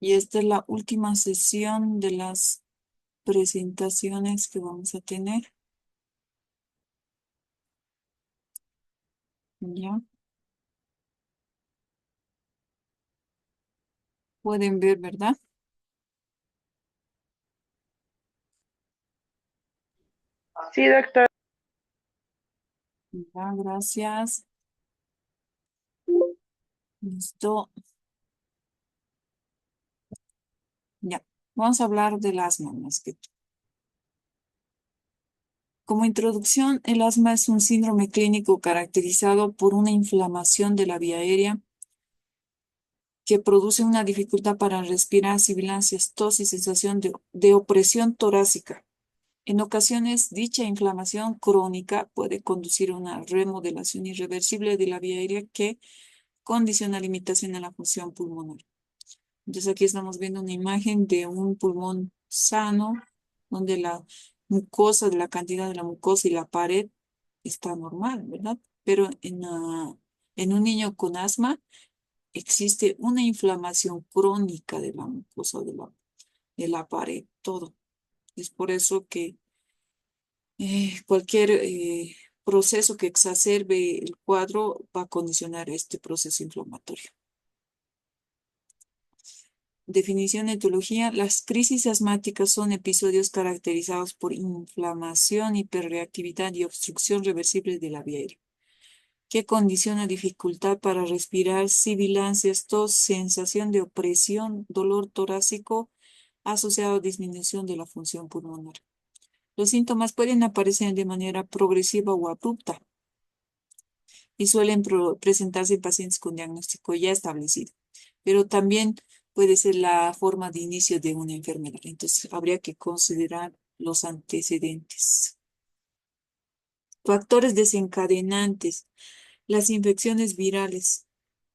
Y esta es la última sesión de las presentaciones que vamos a tener. Ya pueden ver, ¿verdad? Sí, doctor. Ya, gracias. Listo. Ya. Vamos a hablar del asma más que todo. Como introducción, el asma es un síndrome clínico caracterizado por una inflamación de la vía aérea que produce una dificultad para respirar, sibilancias, tos y sensación de opresión torácica. En ocasiones, dicha inflamación crónica puede conducir a una remodelación irreversible de la vía aérea que condiciona limitación en la función pulmonar. Entonces aquí estamos viendo una imagen de un pulmón sano, donde la mucosa, la cantidad de la mucosa y la pared está normal, ¿verdad? Pero en un niño con asma existe una inflamación crónica de la mucosa, de la pared, todo. Es por eso que cualquier proceso que exacerbe el cuadro va a condicionar este proceso inflamatorio. Definición, etiología. Las crisis asmáticas son episodios caracterizados por inflamación, hiperreactividad y obstrucción reversible de la vía aérea, que condiciona dificultad para respirar, sibilancias, tos, sensación de opresión, dolor torácico asociado a disminución de la función pulmonar. Los síntomas pueden aparecer de manera progresiva o abrupta y suelen presentarse en pacientes con diagnóstico ya establecido, pero también puede ser la forma de inicio de una enfermedad. Entonces, habría que considerar los antecedentes. Factores desencadenantes. Las infecciones virales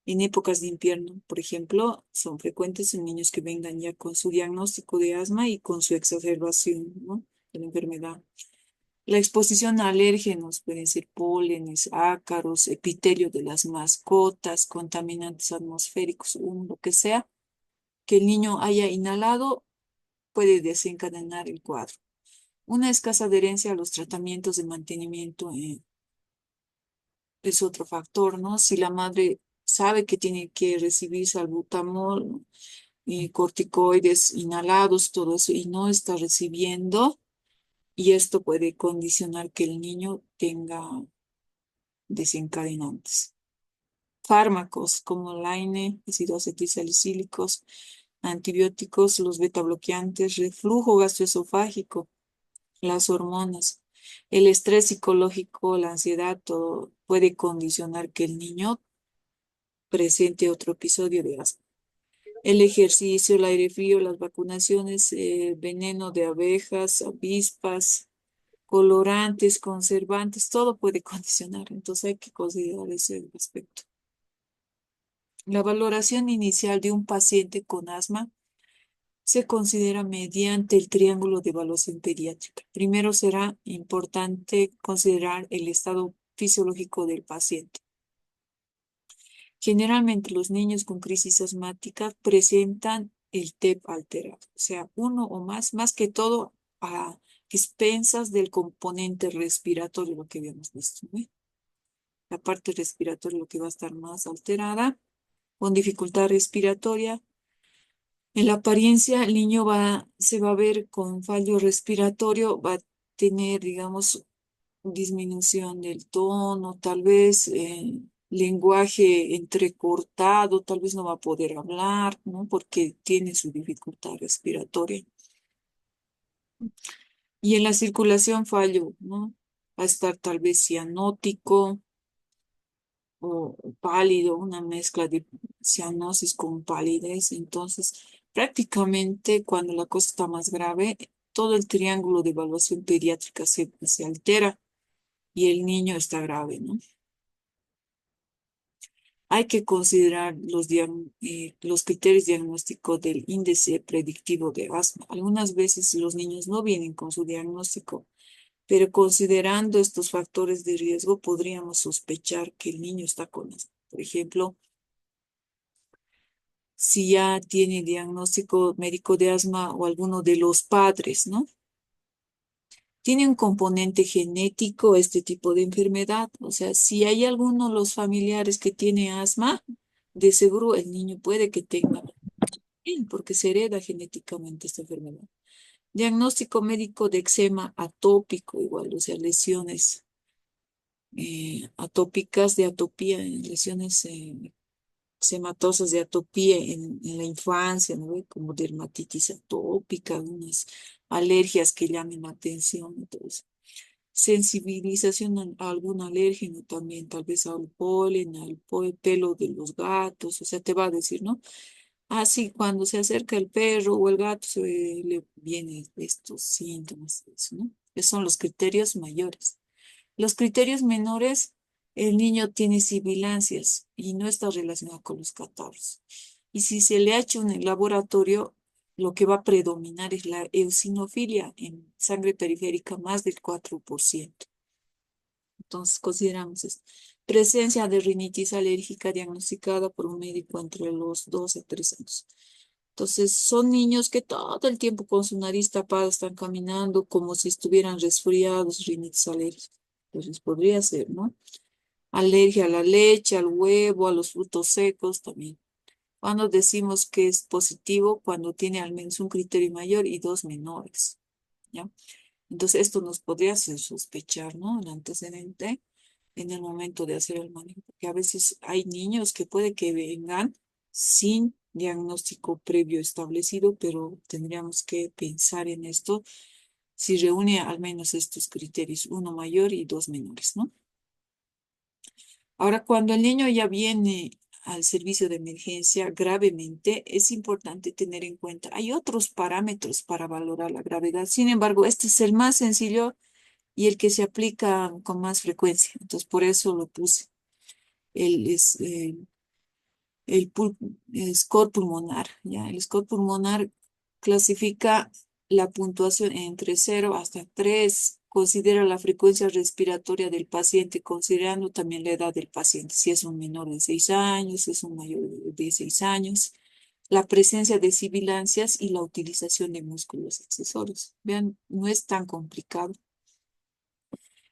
en épocas de invierno, por ejemplo, son frecuentes en niños que vengan ya con su diagnóstico de asma y con su exacerbación, ¿no?, de la enfermedad. La exposición a alérgenos pueden ser pólenes, ácaros, epitelio de las mascotas, contaminantes atmosféricos, lo que sea que el niño haya inhalado puede desencadenar el cuadro. Una escasa adherencia a los tratamientos de mantenimiento es otro factor, ¿no? Si la madre sabe que tiene que recibir salbutamol, corticoides inhalados, todo eso, y no está recibiendo, y esto puede condicionar que el niño tenga desencadenantes. Fármacos como Laine, ácido acetilsalicílicos, antibióticos, los betabloqueantes, reflujo gastroesofágico, las hormonas, el estrés psicológico, la ansiedad, todo puede condicionar que el niño presente otro episodio de asma. El ejercicio, el aire frío, las vacunaciones, veneno de abejas, avispas, colorantes, conservantes, todo puede condicionar. Entonces hay que considerar ese aspecto. La valoración inicial de un paciente con asma se considera mediante el triángulo de evaluación pediátrica. Primero será importante considerar el estado fisiológico del paciente. Generalmente los niños con crisis asmática presentan el TEP alterado, o sea, uno o más que todo a expensas del componente respiratorio, lo que habíamos visto, ¿no? La parte respiratoria lo que va a estar más alterada, con dificultad respiratoria. En la apariencia, el niño se va a ver con fallo respiratorio, va a tener, digamos, disminución del tono, tal vez lenguaje entrecortado, tal vez no va a poder hablar, ¿no? Porque tiene su dificultad respiratoria. Y en la circulación fallo, ¿no? Va a estar tal vez cianótico o pálido, una mezcla de cianosis con palidez. Entonces, prácticamente cuando la cosa está más grave, todo el triángulo de evaluación pediátrica se altera y el niño está grave, ¿no? Hay que considerar los criterios diagnósticos del índice predictivo de asma. Algunas veces los niños no vienen con su diagnóstico, pero considerando estos factores de riesgo, podríamos sospechar que el niño está con asma. Por ejemplo, si ya tiene diagnóstico médico de asma o alguno de los padres, ¿no? Tiene un componente genético este tipo de enfermedad. O sea, si hay alguno de los familiares que tiene asma, de seguro el niño puede que tenga, porque se hereda genéticamente esta enfermedad. Diagnóstico médico de eczema atópico, igual, o sea, lesiones atópicas de atopía, lesiones eczematosas de atopía en la infancia, ¿no ve? Como dermatitis atópica, unas alergias que llamen la atención, entonces. Sensibilización a algún alérgeno también, tal vez al polen, pelo de los gatos, o sea, te va a decir, ¿no? Así, cuando se acerca el perro o el gato, le vienen estos síntomas, eso, ¿no? Esos son los criterios mayores. Los criterios menores, el niño tiene sibilancias y no está relacionado con los catarros. Y si se le ha hecho en el laboratorio, lo que va a predominar es la eosinofilia en sangre periférica, más del 4%. Entonces, consideramos esto. Presencia de rinitis alérgica diagnosticada por un médico entre los 2 a 3 años. Entonces, son niños que todo el tiempo con su nariz tapada están caminando como si estuvieran resfriados, rinitis alérgica. Entonces, podría ser, ¿no? Alergia a la leche, al huevo, a los frutos secos también. Cuando decimos que es positivo, cuando tiene al menos un criterio mayor y dos menores, ¿ya? Entonces, esto nos podría hacer sospechar, ¿no? El antecedente en el momento de hacer el manejo, porque a veces hay niños que puede que vengan sin diagnóstico previo establecido, pero tendríamos que pensar en esto si reúne al menos estos criterios, uno mayor y dos menores, ¿no? Ahora, cuando el niño ya viene al servicio de emergencia gravemente, es importante tener en cuenta, hay otros parámetros para valorar la gravedad. Sin embargo, este es el más sencillo y el que se aplica con más frecuencia. Entonces, por eso lo puse. El, es, el score pulmonar, ¿ya? El score pulmonar clasifica la puntuación entre 0 hasta 3, considera la frecuencia respiratoria del paciente, considerando también la edad del paciente, si es un menor de 6 años, si es un mayor de 6 años, la presencia de sibilancias y la utilización de músculos accesorios. Vean, no es tan complicado.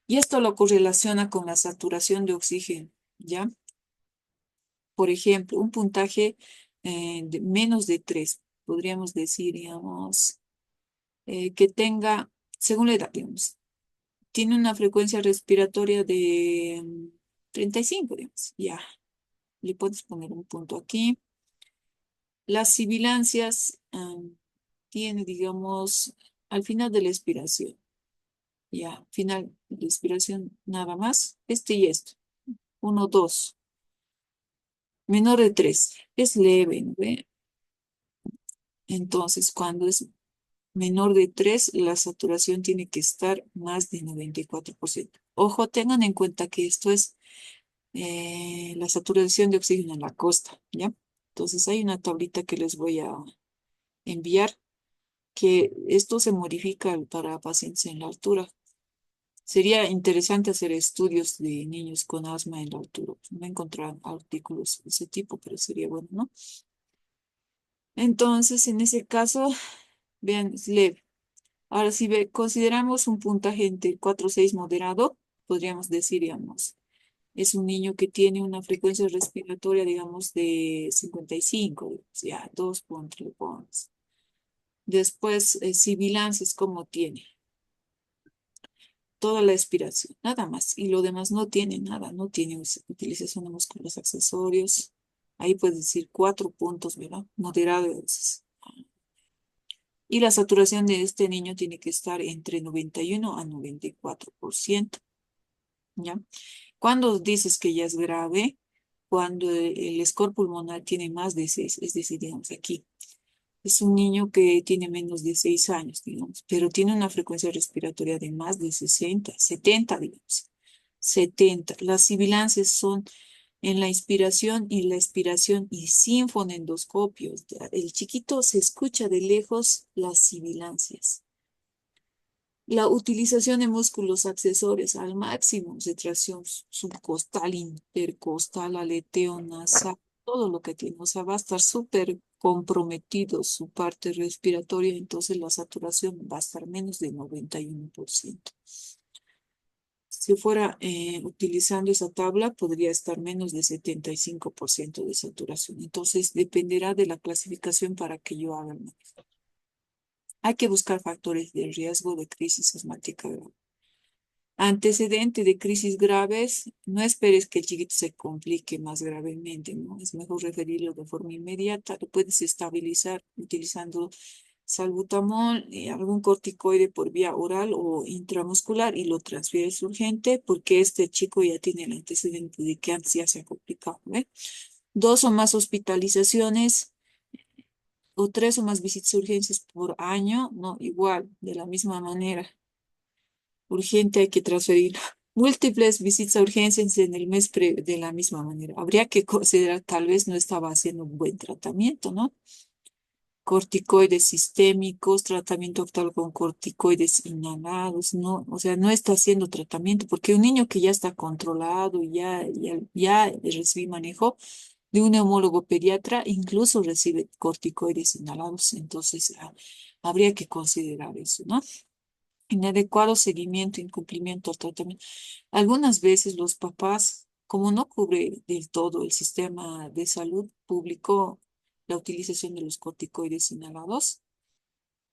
Y esto lo correlaciona con la saturación de oxígeno, ¿ya? Por ejemplo, un puntaje de menos de 3, podríamos decir, digamos, que tenga, según la edad, digamos, tiene una frecuencia respiratoria de 35, digamos, ya, le puedes poner un punto aquí. Las sibilancias tiene, digamos, al final de la expiración, ya, final de la expiración, nada más, este y esto, 1, 2. Menor de 3 es leve, ¿no ve? Entonces, cuando es menor de 3 la saturación tiene que estar más de 94%. Ojo, tengan en cuenta que esto es la saturación de oxígeno en la costa, ¿ya? Entonces, hay una tablita que les voy a enviar, que esto se modifica para pacientes en la altura. Sería interesante hacer estudios de niños con asma en la altura. No he encontrado artículos de ese tipo, pero sería bueno, ¿no? Entonces, en ese caso, vean, es leve. Ahora, si consideramos un puntaje entre 4 o 6 moderado, podríamos decir, digamos, es un niño que tiene una frecuencia respiratoria, digamos, de 55, digamos, ya, 2 puntos le pones. Después, sibilancias, ¿cómo tiene? Toda la expiración, nada más. Y lo demás no tiene nada, no tiene utilización de músculos accesorios. Ahí puedes decir 4 puntos, ¿verdad? Moderado a veces. Y la saturación de este niño tiene que estar entre 91 a 94%, ¿ya? Cuando dices que ya es grave, cuando el score pulmonar tiene más de 6, es decir, digamos aquí, es un niño que tiene menos de 6 años, digamos, pero tiene una frecuencia respiratoria de más de 60, 70, digamos, 70. Las sibilancias son en la inspiración y la expiración y sin fonendoscopio. El chiquito se escucha de lejos las sibilancias. La utilización de músculos accesorios al máximo, retracción subcostal, intercostal, aleteo nasal, todo lo que tiene, o sea, va a estar súper comprometido su parte respiratoria, entonces la saturación va a estar menos de 91%. Si fuera utilizando esa tabla, podría estar menos de 75% de saturación. Entonces, dependerá de la clasificación para que yo haga el manejo. Hay que buscar factores de riesgo de crisis asmática grave. Antecedente de crisis graves, no esperes que el chiquito se complique más gravemente, ¿no? Es mejor referirlo de forma inmediata. Lo puedes estabilizar utilizando salbutamol, algún corticoide por vía oral o intramuscular y lo transfieres urgente porque este chico ya tiene el antecedente de que antes ya se ha complicado, ¿eh? Dos o más hospitalizaciones o tres o más visitas a urgencias por año, no, igual, de la misma manera. Urgente hay que transferir múltiples visitas a urgencias en el mes de la misma manera. Habría que considerar, tal vez no estaba haciendo un buen tratamiento, ¿no? Corticoides sistémicos, tratamiento actual con corticoides inhalados, ¿no? O sea, no está haciendo tratamiento, porque un niño que ya está controlado, ya recibe manejo de un neumólogo pediatra, incluso recibe corticoides inhalados, entonces habría que considerar eso, ¿no? Inadecuado seguimiento, incumplimiento al tratamiento. Algunas veces los papás, como no cubre del todo el sistema de salud público la utilización de los corticoides inhalados,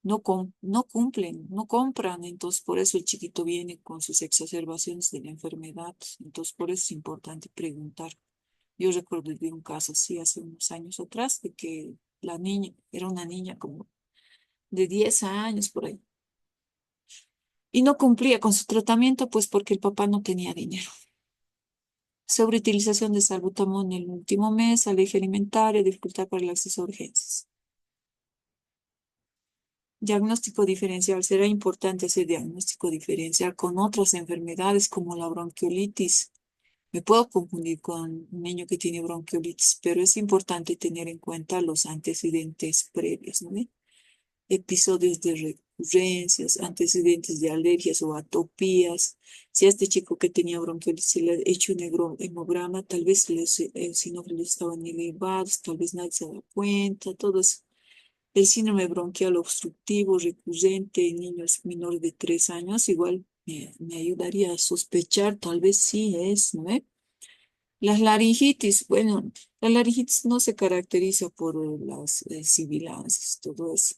no cumplen, no compran, entonces por eso el chiquito viene con sus exacerbaciones de la enfermedad, entonces por eso es importante preguntar. Yo recuerdo de un caso así hace unos años atrás, de que la niña, era una niña como de 10 años por ahí, y no cumplía con su tratamiento, pues porque el papá no tenía dinero. Sobreutilización de salbutamol en el último mes, alergia alimentaria, dificultad para el acceso a urgencias. Diagnóstico diferencial. Será importante hacer diagnóstico diferencial con otras enfermedades como la bronquiolitis. Me puedo confundir con un niño que tiene bronquiolitis, pero es importante tener en cuenta los antecedentes previos, ¿no? Episodios de recurrencias, antecedentes de alergias o atopías. Si a este chico que tenía bronquiolitis se le ha hecho un hemograma, tal vez los eosinófilos estaban elevados, tal vez nadie se da cuenta, todo eso. El síndrome bronquial obstructivo recurrente en niños menores de 3 años, igual me ayudaría a sospechar, tal vez sí es, ¿no? Las laringitis, bueno, la laringitis no se caracteriza por las sibilancias, todo eso.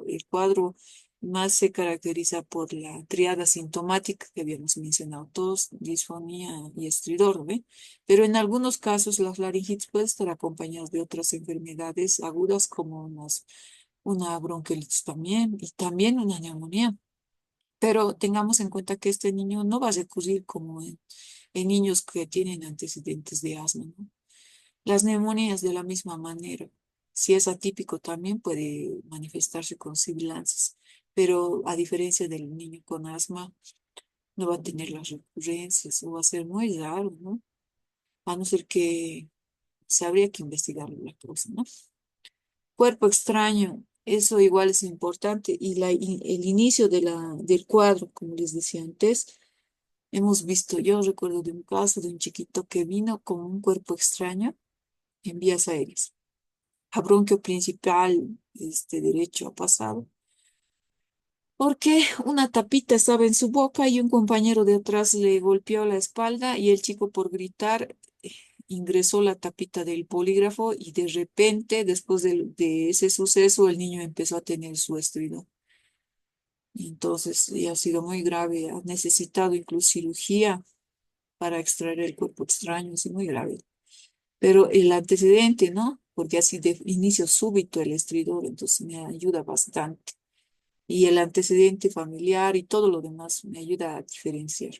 El cuadro más se caracteriza por la triada sintomática que habíamos mencionado, tos, disfonía y estridor, ¿ve? Pero en algunos casos las laringitis pueden estar acompañadas de otras enfermedades agudas como una bronquiolitis también y también una neumonía. Pero tengamos en cuenta que este niño no va a recurrir como en niños que tienen antecedentes de asma, ¿no? Las neumonías de la misma manera. Si es atípico también puede manifestarse con sibilancias, pero a diferencia del niño con asma, no va a tener las recurrencias o va a ser muy raro, ¿no? A no ser que se habría que investigar la cosa, ¿no? Cuerpo extraño, eso igual es importante. Y el inicio del cuadro, como les decía antes, hemos visto, yo recuerdo de un caso de un chiquito que vino con un cuerpo extraño en vías aéreas. A bronquio principal, este derecho ha pasado, porque una tapita estaba en su boca y un compañero de atrás le golpeó la espalda y el chico por gritar ingresó la tapita del polígrafo y de repente, después de ese suceso, el niño empezó a tener su estridor. Entonces, y ha sido muy grave, ha necesitado incluso cirugía para extraer el cuerpo extraño, es muy grave. Pero el antecedente, ¿no? Porque así de inicio súbito el estridor, entonces me ayuda bastante. Y el antecedente familiar y todo lo demás me ayuda a diferenciar.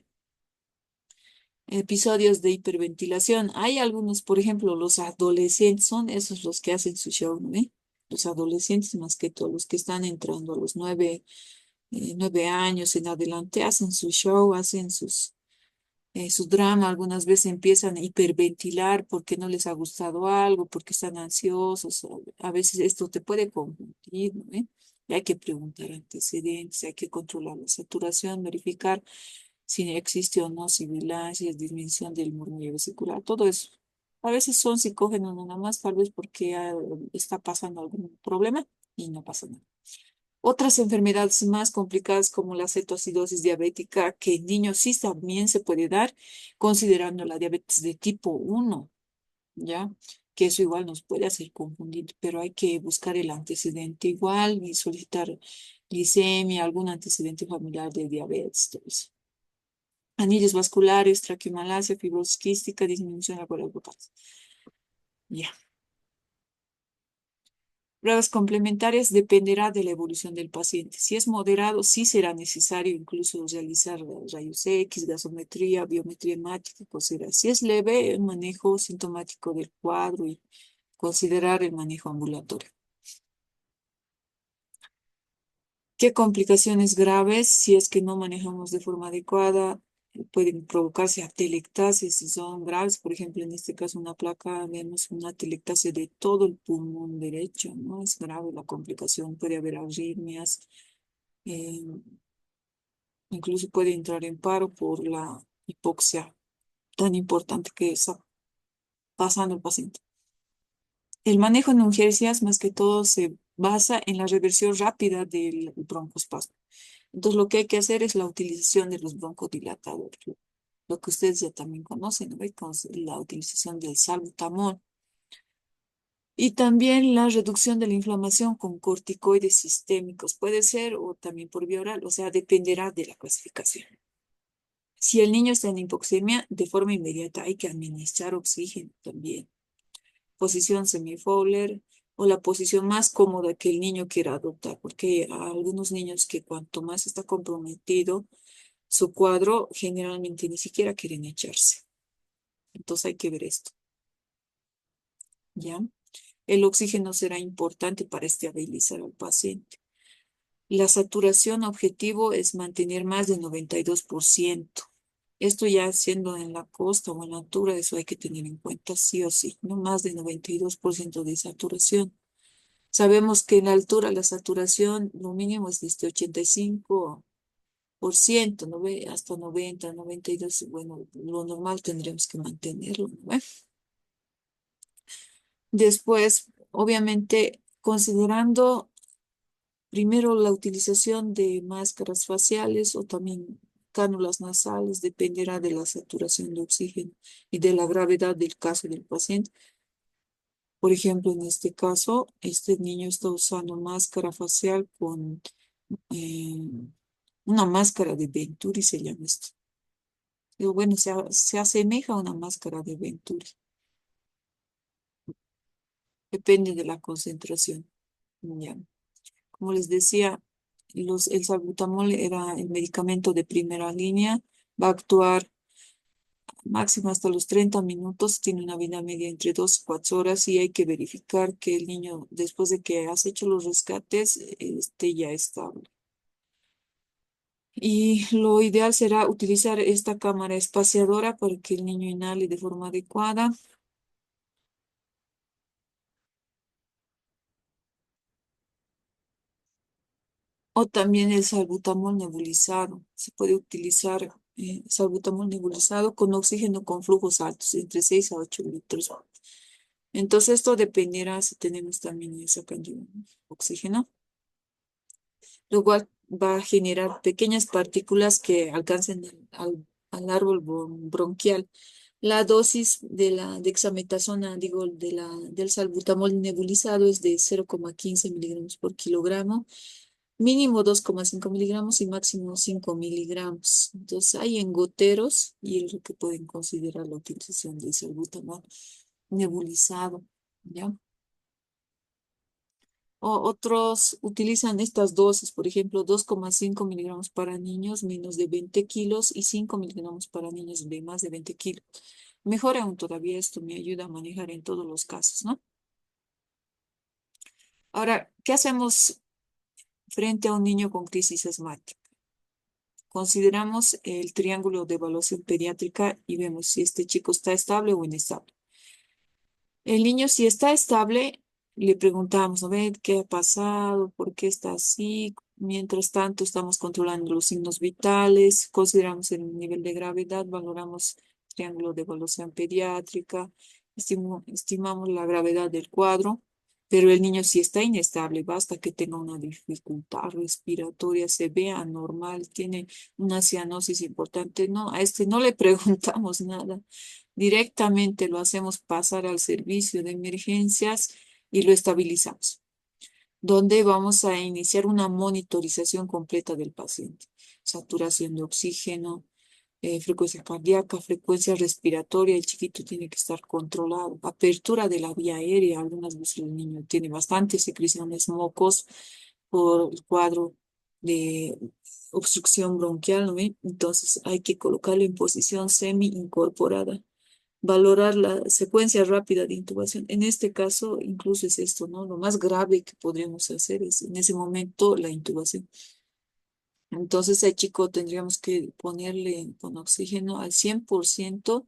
Episodios de hiperventilación. Hay algunos, por ejemplo, los adolescentes, son esos los que hacen su show, ¿no? Los adolescentes, más que todos los que están entrando a los 9 años en adelante, hacen su show, hacen su drama. Algunas veces empiezan a hiperventilar porque no les ha gustado algo, porque están ansiosos. A veces esto te puede confundir, ¿no? Y hay que preguntar antecedentes, hay que controlar la saturación, verificar si existe o no sibilancias, disminución del murmullo vesicular, todo eso. A veces son psicógenos nada más, tal vez porque está pasando algún problema y no pasa nada. Otras enfermedades más complicadas como la cetoacidosis diabética, que en niños sí también se puede dar, considerando la diabetes de tipo 1, ¿ya? Que eso igual nos puede hacer confundir, pero hay que buscar el antecedente igual y solicitar glicemia, algún antecedente familiar de diabetes, todo eso. Anillos vasculares, traqueomalacia, fibrosis quística, disminución de la cuerda vocal. Ya. Pruebas complementarias dependerá de la evolución del paciente. Si es moderado, sí será necesario incluso realizar rayos X, gasometría, biometría hemática, considerar. Si es leve, el manejo sintomático del cuadro y considerar el manejo ambulatorio. ¿Qué complicaciones graves, si es que no manejamos de forma adecuada, pueden provocarse atelectasis si son graves? Por ejemplo, en este caso, una placa, vemos una atelectasia de todo el pulmón derecho, ¿no? Es grave la complicación, puede haber arritmias, eh, incluso puede entrar en paro por la hipoxia tan importante que está pasando el paciente. El manejo en urgencias, más que todo, se basa en la reversión rápida del broncoespasmo. Entonces, lo que hay que hacer es la utilización de los broncodilatadores, lo que ustedes ya también conocen, ¿no? Con la utilización del salbutamol. Y también la reducción de la inflamación con corticoides sistémicos. Puede ser o también por vía oral, o sea, dependerá de la clasificación. Si el niño está en hipoxemia, de forma inmediata hay que administrar oxígeno también. Posición semi-Fowler o la posición más cómoda que el niño quiera adoptar, porque hay algunos niños que cuanto más está comprometido su cuadro, generalmente ni siquiera quieren echarse. Entonces hay que ver esto, ¿ya? El oxígeno será importante para estabilizar al paciente. La saturación objetivo es mantener más del 92%. Esto ya siendo en la costa o en la altura, eso hay que tener en cuenta sí o sí, no más de 92% de saturación. Sabemos que en la altura la saturación lo mínimo es de este 85%, ¿no ve? Hasta 90, 92, bueno, lo normal tendríamos que mantenerlo, ¿no ve? Después, obviamente, considerando primero la utilización de máscaras faciales o también cánulas nasales, dependerá de la saturación de oxígeno y de la gravedad del caso del paciente. Por ejemplo, en este caso, este niño está usando máscara facial con eh, una máscara de Venturi, se llama esto. Pero bueno, se asemeja a una máscara de Venturi. Depende de la concentración. Ya. Como les decía, el salbutamol era el medicamento de primera línea. Va a actuar máximo hasta los 30 minutos. Tiene una vida media entre 2 y 4 horas y hay que verificar que el niño, después de que has hecho los rescates, esté ya estable. Y lo ideal será utilizar esta cámara espaciadora para que el niño inhale de forma adecuada. O también el salbutamol nebulizado. Se puede utilizar salbutamol nebulizado con oxígeno con flujos altos, entre 6 a 8 litros. Entonces, esto dependerá si tenemos también esa cantidad de oxígeno, lo cual va a generar pequeñas partículas que alcancen al árbol bronquial. La dosis de la dexametasona, digo, del salbutamol nebulizado es de 0,15 miligramos por kilogramo, mínimo 2,5 miligramos y máximo 5 miligramos. Entonces, hay en goteros y es lo que pueden considerar la utilización de salbutamol nebulizado, ¿ya? O otros utilizan estas dosis, por ejemplo, 2,5 miligramos para niños menos de 20 kilos y 5 miligramos para niños de más de 20 kilos. Mejor aún todavía esto me ayuda a manejar en todos los casos, ¿no? Ahora, ¿qué hacemos frente a un niño con crisis asmática? Consideramos el triángulo de evaluación pediátrica y vemos si este chico está estable o inestable. El niño, si está estable, le preguntamos, ¿no ve qué ha pasado? ¿Por qué está así? Mientras tanto, estamos controlando los signos vitales, consideramos el nivel de gravedad, valoramos triángulo de evaluación pediátrica, Estimamos la gravedad del cuadro, pero el niño sí está inestable, basta que tenga una dificultad respiratoria, se ve anormal, tiene una cianosis importante. No, a este no le preguntamos nada. Directamente lo hacemos pasar al servicio de emergencias y lo estabilizamos, donde vamos a iniciar una monitorización completa del paciente. Saturación de oxígeno, frecuencia cardíaca, frecuencia respiratoria, el chiquito tiene que estar controlado. Apertura de la vía aérea, algunas veces el niño tiene bastantes secreciones mocos por el cuadro de obstrucción bronquial, ¿no ve? Entonces hay que colocarlo en posición semi incorporada. Valorar la secuencia rápida de intubación. En este caso, incluso es esto, ¿no? Lo más grave que podríamos hacer es en ese momento la intubación. Entonces, al chico tendríamos que ponerle con oxígeno al 100%,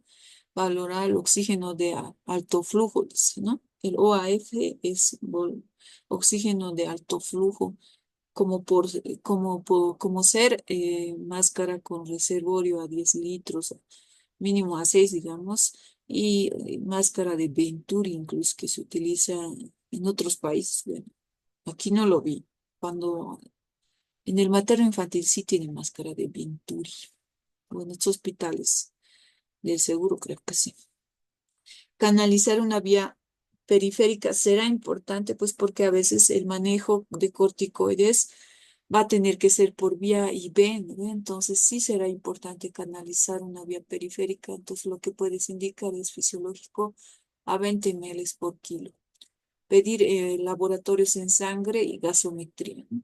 valorar el oxígeno de alto flujo, dice, ¿no? El OAF es oxígeno de alto flujo, como ser máscara con reservorio a 10 litros, mínimo a 6 digamos, y máscara de Venturi incluso que se utiliza en otros países. Bueno, aquí no lo vi. Cuando en el materno infantil sí tienen máscara de Venturi. Bueno, estos hospitales del seguro creo que sí. Canalizar una vía periférica será importante, pues porque a veces el manejo de corticoides va a tener que ser por vía IV, ¿no? Entonces sí será importante canalizar una vía periférica. Entonces lo que puedes indicar es fisiológico a 20 ml por kilo. Pedir laboratorios en sangre y gasometría, ¿no?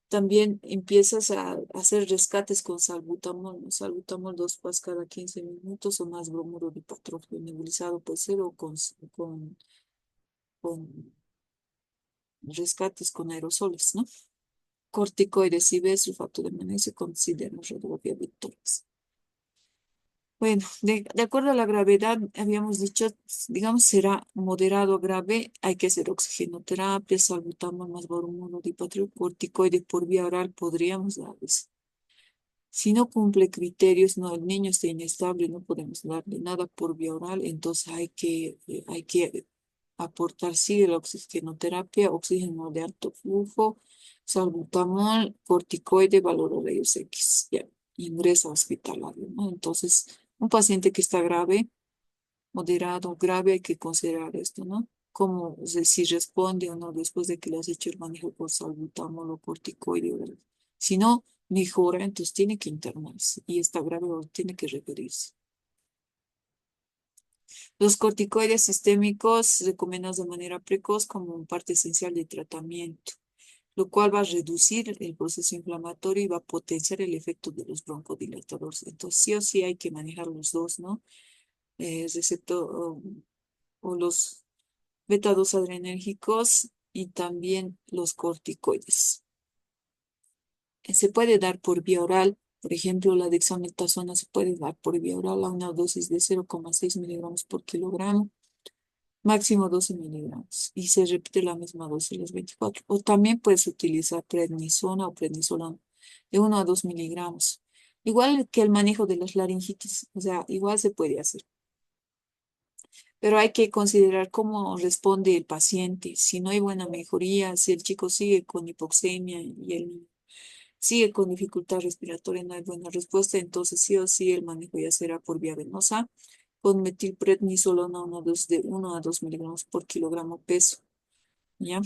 También empiezas a hacer rescates con salbutamol, ¿no? Salbutamol 2 pas cada 15 minutos o más bromuro de dipatrófilo nebulizado puede ser o con rescates con aerosoles, ¿no? Corticoides y sulfato de magnesio consideran radiografía victorias. Bueno, de acuerdo a la gravedad, habíamos dicho, digamos, será moderado grave, hay que hacer oxigenoterapia, salbutamol más bromuro de dipatrófilo, corticoide por vía oral, podríamos darles. Si no cumple criterios, no, el niño está inestable, no podemos darle nada por vía oral, entonces hay que aportar, sí, la oxigenoterapia, oxígeno de alto flujo, salbutamol, corticoide, valor rayos X, ya, ingresa hospitalario, ¿no? Entonces, un paciente que está grave, moderado, grave, hay que considerar esto, ¿no? Como si responde o no después de que le has hecho el manejo por salbutamol o corticoide, ¿verdad? Si no mejora, entonces tiene que internarse y está grave o tiene que referirse. Los corticoides sistémicos recomendados de manera precoz como parte esencial del tratamiento, lo cual va a reducir el proceso inflamatorio y va a potenciar el efecto de los broncodilatadores. Entonces, sí o sí hay que manejar los dos, ¿no? Receptor o los beta 2 adrenérgicos y también los corticoides. Se puede dar por vía oral, por ejemplo, la dexametasona se puede dar por vía oral a una dosis de 0,6 miligramos por kilogramo, máximo 12 miligramos, y se repite la misma dosis los 24. O también puedes utilizar prednisona o prednisolona de 1 a 2 miligramos. Igual que el manejo de las laringitis, o sea, igual se puede hacer. Pero hay que considerar cómo responde el paciente. Si no hay buena mejoría, si el chico sigue con hipoxemia y él sigue con dificultad respiratoria, no hay buena respuesta, entonces sí o sí el manejo ya será por vía venosa con metilprednisolona de 1 a 2 miligramos por kilogramo peso, ¿ya?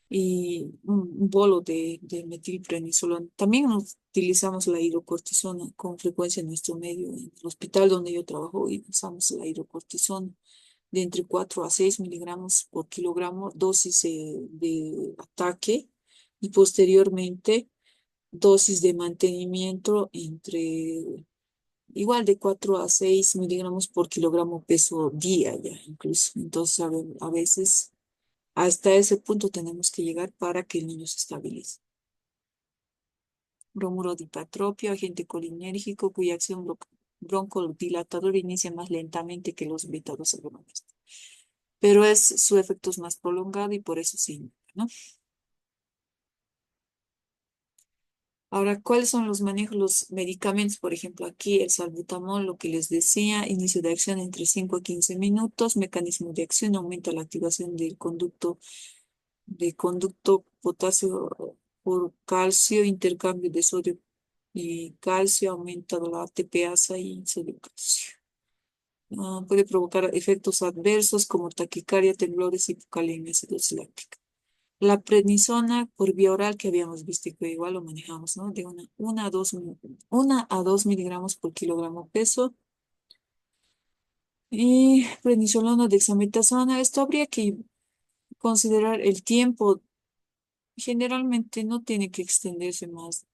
Y un bolo de metilprednisolona. También utilizamos la hidrocortisona con frecuencia en nuestro medio. En el hospital donde yo trabajo y usamos la hidrocortisona de entre 4 a 6 miligramos por kilogramo, dosis de ataque y posteriormente dosis de mantenimiento entre igual de 4 a 6 miligramos por kilogramo peso día ya incluso. Entonces a veces hasta ese punto tenemos que llegar para que el niño se estabilice. Bromuro dipatropio, agente colinérgico cuya acción broncodilatadora inicia más lentamente que los beta-2 agonistas, pero su efecto es más prolongado y por eso sí, ¿no? Ahora, ¿cuáles son los manejos, los medicamentos? Por ejemplo, aquí el salbutamol, lo que les decía, inicio de acción entre 5 a 15 minutos, mecanismo de acción, aumenta la activación del conducto potasio por calcio, intercambio de sodio y calcio, aumenta la ATPasa y sodio calcio. Puede provocar efectos adversos como taquicardia, temblores, hipocalemia, acidosis láctica. La prednisona por vía oral que habíamos visto y que igual lo manejamos, ¿no? De una a 2 miligramos por kilogramo peso. Y prednisolona, dexametasona. Esto habría que considerar el tiempo. Generalmente no tiene que extenderse más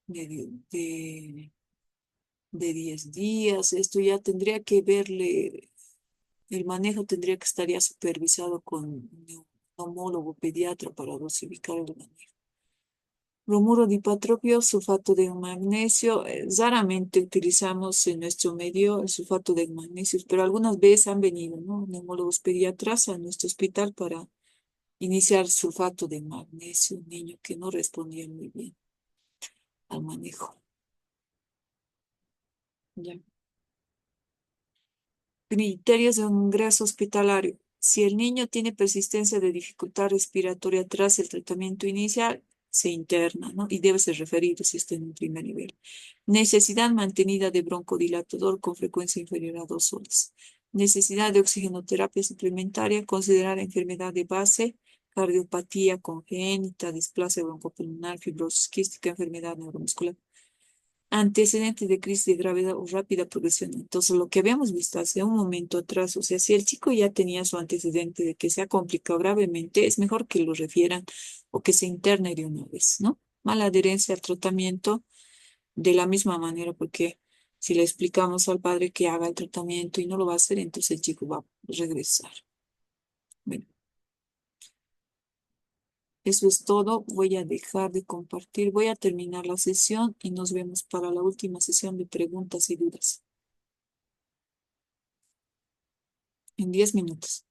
de 10 días. Esto ya tendría que verle, el manejo tendría que estar ya supervisado con un neumólogo pediatra para dosificar el manejo. Bromuro dipatropio, sulfato de magnesio. Raramente utilizamos en nuestro medio el sulfato de magnesio, pero algunas veces han venido, ¿no? Neumólogos pediatras a nuestro hospital para iniciar sulfato de magnesio, un niño que no respondía muy bien al manejo. Ya. Criterios de un ingreso hospitalario. Si el niño tiene persistencia de dificultad respiratoria tras el tratamiento inicial, se interna, ¿no? Y debe ser referido si está en un primer nivel. Necesidad mantenida de broncodilatador con frecuencia inferior a 2 horas. Necesidad de oxigenoterapia suplementaria, considerar enfermedad de base, cardiopatía congénita, displasia broncopulmonar, fibrosis quística, enfermedad neuromuscular. Antecedentes de crisis de gravedad o rápida progresión. Entonces, lo que habíamos visto hace un momento atrás, o sea, si el chico ya tenía su antecedente de que se ha complicado gravemente, es mejor que lo refieran o que se interne de una vez, ¿no? Mala adherencia al tratamiento de la misma manera, porque si le explicamos al padre que haga el tratamiento y no lo va a hacer, entonces el chico va a regresar. Bueno, eso es todo. Voy a dejar de compartir, voy a terminar la sesión y nos vemos para la última sesión de preguntas y dudas en 10 minutos.